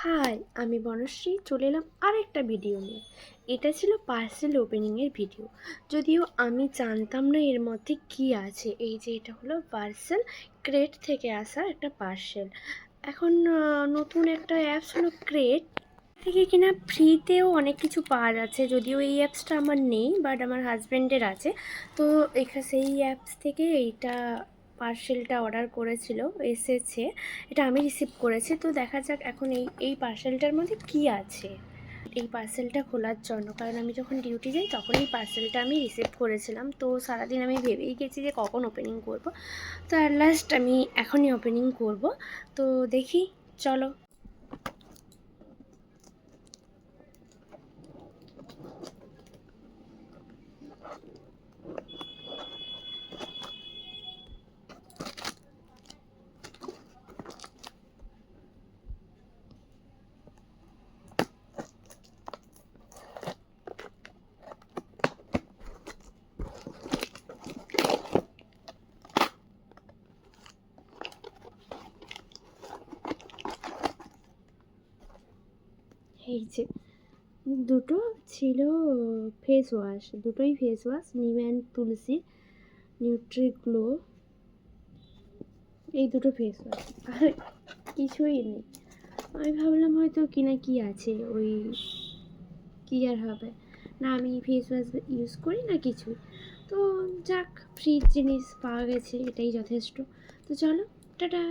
High, আমি বনশ্রী চলে এলাম আরেকটা ভিডিও নিয়ে। এটা ছিল পার্সেল ওপেনিংয়ের ভিডিও। যদিও আমি জানতাম না এর মধ্যে কি আছে। এই যে এটা হলো পার্সেল, ক্রেট থেকে আসা একটা পার্সেল। এখন নতুন একটা অ্যাপস হলো ক্রেট থেকে কিনা ফ্রিতেও অনেক কিছু পাওয়া যাচ্ছে। যদিও এই অ্যাপসটা আমার নেই, বাট আমার হাজব্যান্ডের আছে। তো এখানে সেই অ্যাপস থেকে এইটা পার্সেলটা অর্ডার করেছিল, এসেছে। এটা আমি রিসিভ করেছি। তো দেখা যাক এখন এই পার্সেলটার মধ্যে কি আছে। এই পার্সেলটা খোলার জন্য, কারণ আমি যখন ডিউটি যাই তখন এই পার্সেলটা আমি রিসিভ করেছিলাম। তো সারাদিন আমি ভেবেই গেছি যে কখন ওপেনিং করব। তো অ্যাট লাস্ট আমি এখনই ওপেনিং করব। তো দেখি, চলো। এই যে দুটো ছিল ফেস ওয়াশ, দুটোই ফেস ওয়াশ, নিম অ্যান্ড তুলসী নিউট্রিগ্লো। এই দুটো ফেস ওয়াশ, আর কিছুই নেই। আমি ভাবলাম হয়তো কিনা কি আছে, ওই কী আর হবে না, আমি ফেস ওয়াশ ইউজ করি না কিছুই। তো যাক, ফ্রি জিনিস পাওয়া গেছে, এটাই যথেষ্ট। তো চলো, টাটা।